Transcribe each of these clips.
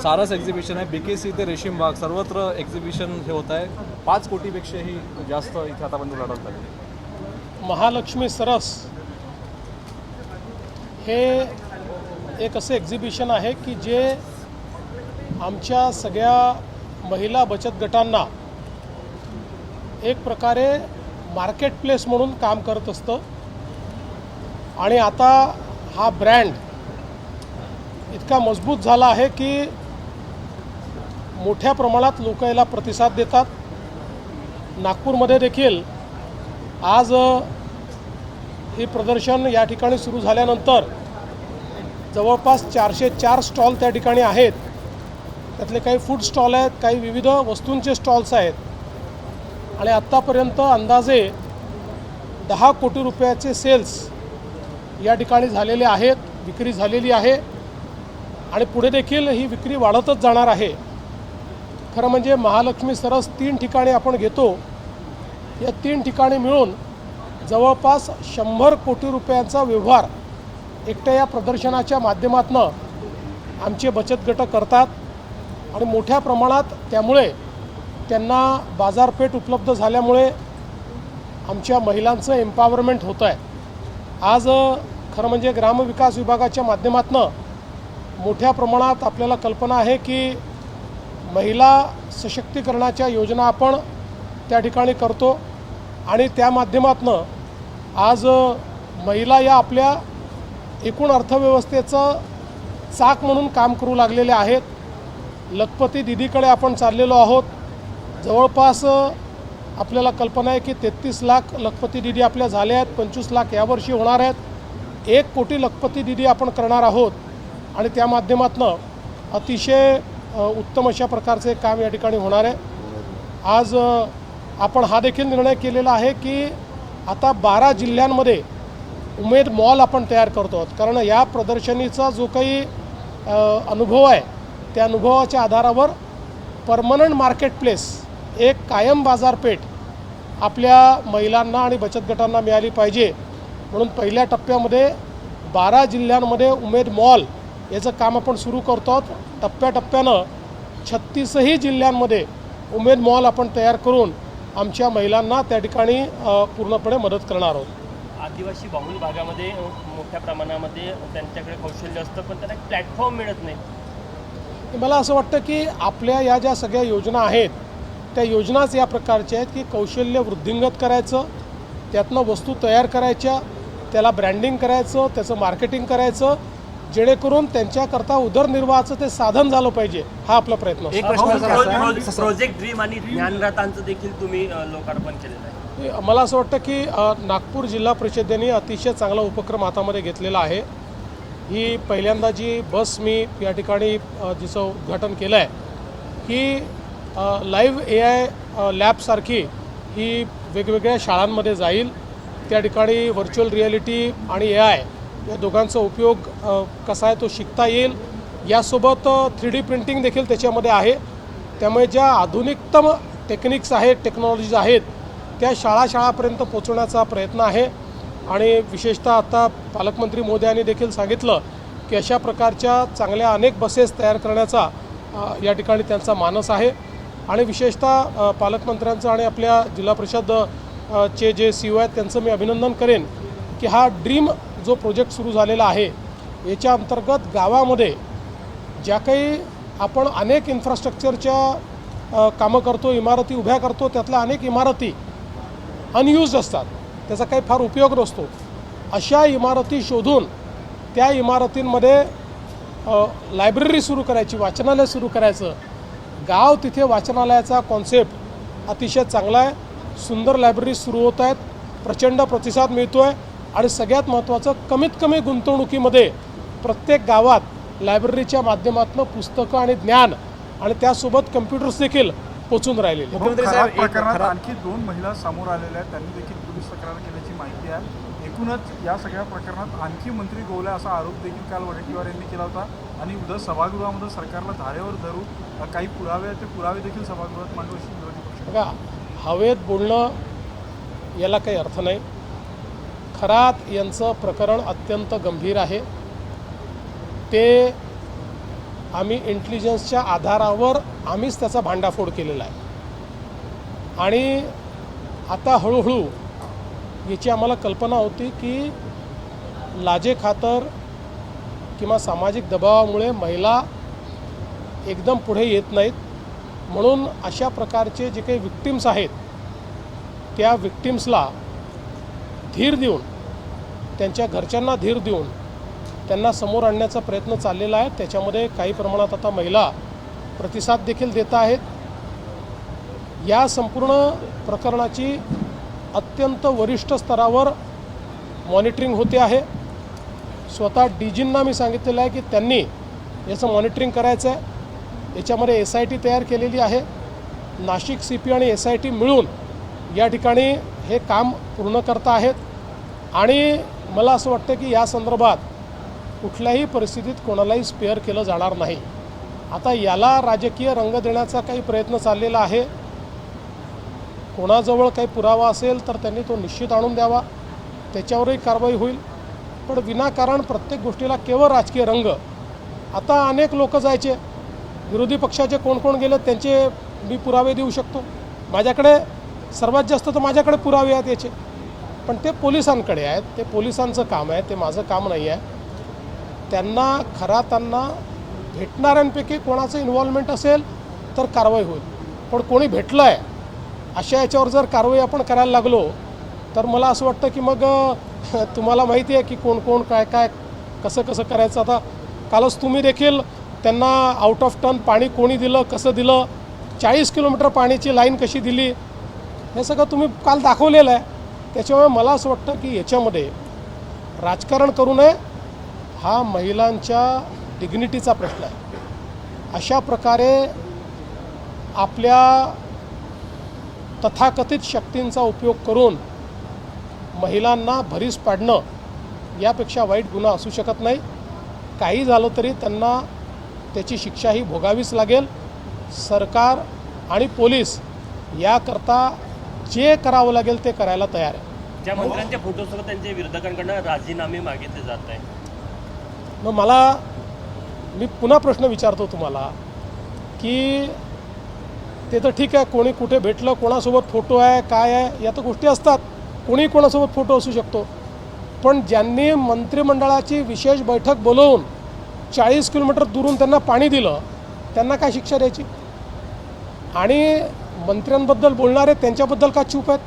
सारस एक्झिबिशन आहे, BKC ते रेशीम बाग सर्वत्र एक्झिबिशन हे होत आहे. 5 कोटीपेक्षाही जास्त इथे आतापर्यंत लढत झाली. महालक्ष्मी सरस हे एक असं एक्झिबिशन आहे की जे आमच्या सगळ्या महिला बचत गटांना एक प्रकारे मार्केट प्लेस म्हणून काम करत असतं. आणि आता हा ब्रँड इतका मजबूत झाला आहे की मोठ्या प्रमाणात लोक याला प्रतिसाद देतात. नागपूरमध्ये देखील आज हे प्रदर्शन या ठिकाणी सुरू झाल्यानंतर जवळपास 404 स्टॉल त्या ठिकाणी आहेत. त्यातले काही फूड स्टॉल आहेत, काही विविध वस्तूंचे स्टॉल्स आहेत. आणि आत्तापर्यंत अंदाजे 10 कोटी रुपयाचे सेल्स या ठिकाणी झालेले आहेत, विक्री झालेली आहे आणि पुढे देखील ही विक्री वाढतच जाणार आहे. खरं म्हणजे महालक्ष्मी सरस 3 ठिकाणी आपण घेतो. या 3 ठिकाणी मिळून जवळपास 100 कोटी रुपयांचा व्यवहार एकट्या या प्रदर्शनाच्या माध्यमातून आमचे बचत गट करतात. आणि मोठ्या प्रमाणात त्यामुळे त्यांना बाजारपेठ उपलब्ध झाल्यामुळे आमच्या महिलांचं एम्पॉवरमेंट होतं आहे. आज खरं म्हणजे ग्रामविकास विभागाच्या माध्यमातून मोठ्या प्रमाणात आपल्याला कल्पना आहे की महिला सशक्तीकरणाच्या योजना आपण त्या ठिकाणी करतो. आणि त्या माध्यमातून आज महिला या आपल्या एकूण अर्थव्यवस्थेचं चाक म्हणून काम करू लागलेले आहेत. लखपती दीदीकडे आपण चाललेलो आहोत. जवळपास आपल्याला कल्पना आहे की 33 लाख लखपती दीदी आपल्या झाल्या आहेत. 25 लाख यावर्षी होणार आहेत. 1 कोटी लखपती दीदी आपण करणार आहोत. आणि त्या माध्यमातून अतिशय उत्तम अशा प्रकारचे काम या ठिकाणी होणार आहे. आज आपण हा देखील निर्णय केलेला आहे की आता 12 जिल्ह्यांमध्ये उमेद मॉल आपण तयार करतो आहोत. कारण या प्रदर्शनीचा जो काही अनुभव आहे त्या अनुभवाच्या आधारावर परमनंट मार्केट प्लेस, एक कायम बाजारपेठ आपल्या महिलांना आणि बचत गटांना मिळाली पाहिजे. म्हणून पहिल्या टप्प्यामध्ये 12 जिल्ह्यांमध्ये उमेद मॉल याचं काम आपण सुरू करतो आहोत. टप्प्याटप्प्यानं 36ही जिल्ह्यांमध्ये उमेद मॉल आपण तयार करून आमच्या महिलांना त्या ठिकाणी पूर्णपणे मदत करणार आहोत. आदिवासी बहुल भागामध्ये मोठ्या प्रमाणामध्ये त्यांच्याकडे कौशल्य असतं पण त्यांना प्लॅटफॉर्म मिळत नाही. मला असं वाटतं की आपल्या या ज्या सगळ्या योजना आहेत त्या योजनाच या प्रकारच्या आहेत की कौशल्य वृद्धिंगत करायचं, त्यातनं वस्तू तयार करायच्या, त्याला ब्रँडिंग करायचं, त्याचं मार्केटिंग करायचं, जेणेकरून त्यांच्याकरता उदरनिर्वाहाचं ते साधन झालं पाहिजे. हा आपला प्रयत्न असतो. प्रोजेक्ट ड्रीम आणि ज्ञानरथांचं देखील तुम्ही लोकार्पण केलेलं आहे. मला असं वाटतं की नागपूर जिल्हा परिषदेने अतिशय चांगला उपक्रम हातामध्ये घेतलेला आहे. ही पहिल्यांदा जी बस मी या ठिकाणी जिचं उद्घाटन केलं आहे ही लाईव्ह AI लॅबसारखी ही वेगवेगळ्या शाळांमध्ये जाईल. त्या ठिकाणी व्हर्च्युअल रिॲलिटी आणि AI या दोघांचा उपयोग कसा आहे तो शिकता येईल. यासोबत 3D प्रिंटिंग देखील त्याच्यामध्ये आहे. त्यामुळे ज्या आधुनिकतम टेक्निक्स आहेत, टेक्नॉलॉजीज आहेत त्या शाळापर्यंत पोहोचवण्याचा प्रयत्न आहे. आणि विशेषतः आता पालकमंत्री महोदयांनी देखील सांगितलं की अशा प्रकारच्या चांगल्या अनेक बसेस तयार करण्याचा या ठिकाणी त्यांचा मानस आहे. आणि विशेषतः पालकमंत्र्यांचं आणि आपल्या जिल्हा परिषद चे जे CEO आहेत त्यांचं मी अभिनंदन करेन की हा ड्रीम जो प्रोजेक्ट सुरू झालेला आहे याच्या अंतर्गत गावामध्ये ज्या काही आपण अनेक इन्फ्रास्ट्रक्चरच्या कामं करतो, इमारती उभ्या करतो, त्यातल्या अनेक इमारती अनयूज्ड असतात, त्याचा काही फार उपयोग नसतो. अशा इमारती शोधून त्या इमारतींमध्ये लायब्ररी सुरू करायची, वाचनालय सुरू करायचं. गाव तिथे वाचनालयाचा कॉन्सेप्ट अतिशय चांगला आहे. सुंदर लायब्ररी सुरू होत आहेत, प्रचंड प्रतिसाद मिळतो आहे. आणि सगळ्यात महत्त्वाचं कमीत कमी गुंतवणुकीमध्ये प्रत्येक गावात लायब्ररीच्या माध्यमातून पुस्तकं आणि ज्ञान आणि त्यासोबत कम्प्युटर्स देखील पोचून राहिलेले. मुख्यमंत्री साहेब, प्रकरणात आणखी 2 महिला समोर आलेल्या आहेत, त्यांनी देखील पोलीस तक्रार केल्याची माहिती आहे. एकूणच या सगळ्या प्रकरणात आणखी मंत्री गोवल्या असा आरोप देखील काल वडेट्टीवार यांनी केला होता. आणि उद्या सभागृहामध्ये सरकारला धारेवर धरू काही पुरावे ते पुरावे देखील सभागृहात मांडू अशी विरोधी पक्ष. बघा, हवेत बोलणं याला काही अर्थ नाही. खरात यांचं प्रकरण अत्यंत गंभीर आहे. ते आम्ही इंटेलिजन्सच्या आधारावर आम्हीच त्याचा भांडाफोड केलेला आहे आणि आता हळूहळू याची आम्हाला कल्पना होती की लाजेखातर किंवा सामाजिक दबावामुळे महिला एकदम पुढे येत नाहीत, म्हणून अशा प्रकारचे जे काही विक्टिम्स आहेत त्या विक्टिम्सला धीर देऊन, त्यांच्या घरच्यांना धीर देऊन त्यांना समोर आणण्याचा प्रयत्न चाललेला आहे. त्याच्यामध्ये काही प्रमाणात आता महिला प्रतिसाद देखील देत आहेत. या संपूर्ण प्रकरणाची अत्यंत वरिष्ठ स्तरावर मॉनिटरिंग होते आहे. स्वतः डीजींना मी सांगितलेलं आहे की त्यांनी याचं मॉनिटरिंग करायचं आहे. याच्यामध्ये SIT तयार केलेली आहे. नाशिक CP आणि SIT मिळून या ठिकाणी हे काम पूर्ण करत आहेत आणि मला असं वाटतं की या संदर्भात कुठल्याही परिस्थितीत कोणालाही स्पेअर केलं जाणार नाही. आता याला राजकीय रंग देण्याचा काही प्रयत्न चाललेला आहे. कोणाजवळ काही पुरावा असेल तर त्यांनी तो निश्चित आणून द्यावा, त्याच्यावरही कारवाई होईल. पण विनाकारण प्रत्येक गोष्टीला केवळ राजकीय रंग. आता अनेक लोक जायचे, विरोधी पक्षाचे कोण कोण गेले त्यांचे मी पुरावे देऊ शकतो. माझ्याकडे सर्वात जास्त तर माझ्याकडे पुरावे आहेत याचे, पण ते पोलिसांकडे आहेत. ते पोलिसांचं काम आहे, ते माझं काम नाही आहे. त्यांना भेटणाऱ्यांपैकी कोणाचं इन्व्हॉल्वमेंट असेल तर कारवाई होईल. पण कोणी भेटलं आहे अशा याच्यावर जर कारवाई आपण करायला लागलो तर मला असं वाटतं की मग तुम्हाला माहिती आहे की कोण कोण काय काय कसं कसं करायचं. आता कालच तुम्ही देखील त्यांना आउट ऑफ टर्न पाणी कोणी दिलं, कसं दिलं, 40 किलोमीटर पाण्याची लाईन कशी दिली, हे सगळं तुम्ही काल दाखवलेलं आहे. त्याच्यामुळे मला असं वाटतं की याच्यामध्ये राजकारण करू नये. हा महिलांच्या डिग्निटीचा प्रश्न आहे. अशा प्रकारे आपल्या तथाकथित शक्तींचा उपयोग करून महिलांना भरीस पाडणं यापेक्षा वाईट गुन्हा असू शकत नाही. काही झालं तरी त्यांना त्याची शिक्षाही भोगावीच लागेल. सरकार आणि पोलीस याकरता जे करावं लागेल ते करायला तयार आहे. ज्या मंत्र्यांच्या फोटोसह त्यांच्या विरोधकांकडून राजीनामे मागितले जात आहे, मग मी पुन्हा प्रश्न विचारतो तुम्हाला की ते तर ठीक आहे, कोणी कुठे भेटलं, कोणासोबत फोटो आहे, काय आहे, या तर गोष्टी असतात. कोणी कोणासोबत फोटो असू शकतो. पण ज्यांनी मंत्रिमंडळाची विशेष बैठक बोलवून 40 किलोमीटर दुरून त्यांना पाणी दिलं त्यांना काय शिक्षा द्यायची? आणि मंत्र्यांबद्दल बोलणारे त्यांच्याबद्दल का चूप आहेत?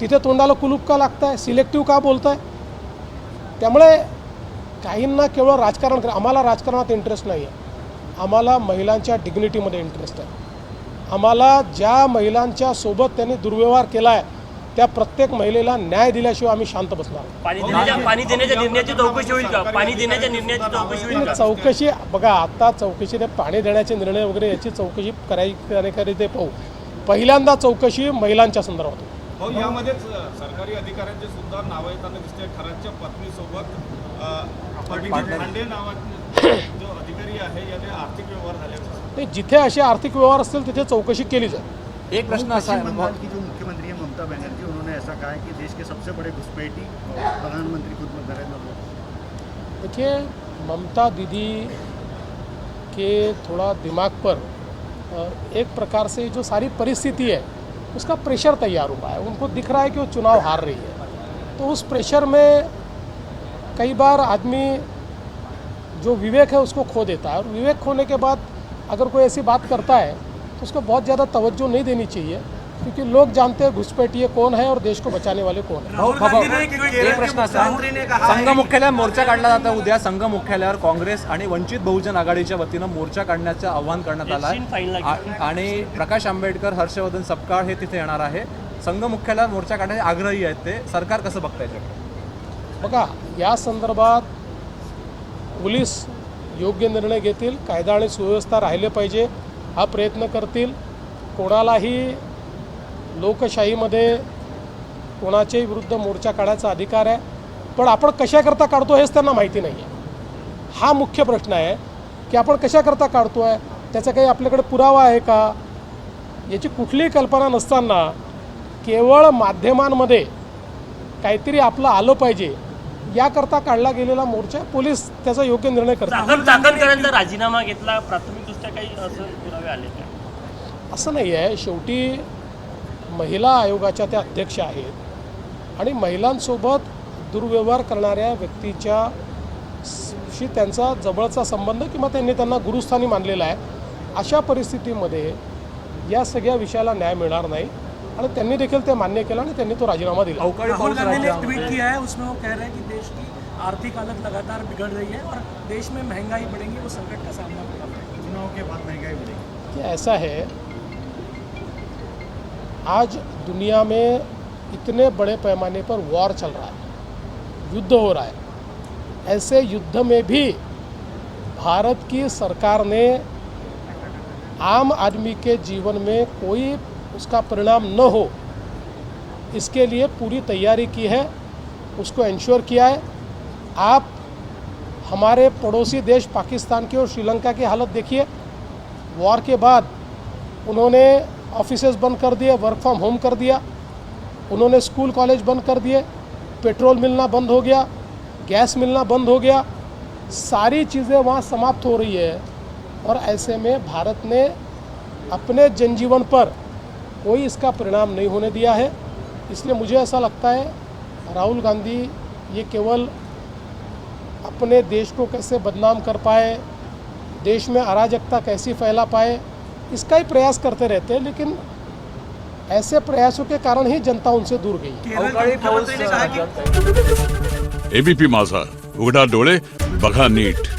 तिथे तोंडाला कुलूप का लागत आहे? सिलेक्टिव्ह का बोलत आहे? त्यामुळे काहींना केवळ राजकारण आम्हाला राजकारणात इंटरेस्ट नाही आहे. आम्हाला महिलांच्या डिग्निटीमध्ये इंटरेस्ट आहे. आम्हाला ज्या महिलांच्या सोबत त्यांनी दुर्व्यवहार केला आहे त्या प्रत्येक महिलेला न्याय दिल्याशिवाय आम्ही शांत बसणार. पाणी देण्याच्या निर्णयाची चौकशी होईल का? पाणी देण्याच्या निर्णयाची चौकशी होईल का? चौकशी बघा, आता चौकशी ते पाणी देण्याचे निर्णय वगैरे याची चौकशी करायची ते पाहू. पहिल्यांदा चौकशी महिलांच्या संदर्भात. हो, यामध्येच सरकारी अधिकाऱ्यांचे सुद्धा नाव येताना दिसते. खरातच्या पत्नीसोबत खांडे नावाचे जो अधिकारी आहे याने आर्थिक व्यवहार झाले. जिथे असे आर्थिक व्यवहार असतील तिथे चौकशी केली जाईल. एक प्रश्न असा है, बंगाल की जो मुख्यमंत्री है ममता बनर्जी, उन्होंने ऐसा कहा है कि देश के सबसे बड़े घुसपैठी प्रधानमंत्री खुद नरेंद्र मोदी. देखिए, ममता दीदी के थोड़ा दिमाग पर एक प्रकार से जो सारी परिस्थिति है उसका प्रेशर तैयार हुआ है. उनको दिख रहा है कि वो चुनाव हार रही है, तो उस प्रेशर में कई बार आदमी जो विवेक है उसको खो देता है. और विवेक खोने के बाद अगर कोई ऐसी बात करता है तो उसको बहुत ज़्यादा तवज्जो नहीं देनी चाहिए, क्योंकि लोग जानते हैं घुसपैठिए कौन है और देश को बचाने वाले कौन है. एक प्रश्न असा, संघ मुख्यालयात मोर्चा काढला जाता. उद्या संघ मुख्यालयावर काँग्रेस आणि वंचित बहुजन आघाडीच्या वतीनं मोर्चा काढण्याचं आवाहन करण्यात आलं आहे आणि प्रकाश आंबेडकर, हर्षवर्धन सपकाळ हे तिथे येणार आहे. संघ मुख्यालयावर मोर्चा काढण्याचे आग्रही आहेत ते. सरकार कसं बघताय? बघा, या संदर्भात पोलीस योग्य निर्णय घेतील. कायदा आणि सुव्यवस्था राहिले पाहिजे हा प्रयत्न करतील. कोणालाही लोकशाहीमध्ये कोणाच्याही विरुद्ध मोर्चा काढायचा अधिकार आहे, पण आपण कशाकरता काढतो हेच त्यांना माहिती नाही आहे. हा मुख्य प्रश्न आहे की आपण कशाकरता काढतो आहे, त्याचा काही आपल्याकडे पुरावा आहे का, याची कुठलीही कल्पना नसताना केवळ माध्यमांमध्ये काहीतरी आपलं आलं पाहिजे याकरता काढला गेलेला मोर्चा पोलीस त्याचा योग्य निर्णय करतात. चाकणकरांचा राजीनामा घेतला, प्राथमिकदृष्ट्या काही असं पुरावे आले का? असं नाही आहे. शेवटी महिला आयोगाच्या त्या अध्यक्ष आहेत आणि महिलांसोबत दुर्व्यवहार करणाऱ्या व्यक्तीच्या शी त्यांचा जवळचा संबंध किंवा त्यांना गुरुस्थानी मानलेला आहे. अशा परिस्थितीमध्ये या सगळ्या विषयाला न्याय मिळणार नाही आणि त्यांनी देखील ते मान्य केलं आणि त्यांनी तो राजीनामा दिला. अवकाळी राहुल पाऊस गांधी ने एक राज्यामध्ये ट्वीट किया है, उसमें वो कह रहे हैं कि देश की आर्थिक हालत लगातार बिगड़ रही है और देश में महंगाई बढ़ेगी, वो संकट का सामना करना पड़ेगा। चुनाव के बाद महंगाई बढ़ेगी। कि ऐसा है, आज दुनिया में इतने बड़े पैमाने पर वॉर चल रहा है, युद्ध हो रहा है. ऐसे युद्ध में भी भारत की सरकार ने आम आदमी के जीवन में कोई उसका परिणाम न हो इसके लिए पूरी तैयारी की है, उसको इंश्योर किया है. आप हमारे पड़ोसी देश पाकिस्तान की और श्रीलंका की हालत देखिए. वॉर के बाद उन्होंने ऑफिसेज बंद कर दिए, वर्क फ्रॉम होम कर दिया, उन्होंने स्कूल कॉलेज बंद कर दिए, पेट्रोल मिलना बंद हो गया, गैस मिलना बंद हो गया, सारी चीज़ें वहाँ समाप्त हो रही है. और ऐसे में भारत ने अपने जनजीवन पर कोई इसका परिणाम नहीं होने दिया है. इसलिए मुझे ऐसा लगता है राहुल गांधी ये केवल अपने देश को कैसे बदनाम कर पाए, देश में अराजकता कैसी फैला पाए, इसका ही प्रयास करते रहते हैं. लेकिन ऐसे प्रयासों के कारण ही जनता उनसे दूर गई. अवकाळी पाऊस राज्यात एबीपी माझा, उघडा डोळे बघा नीट.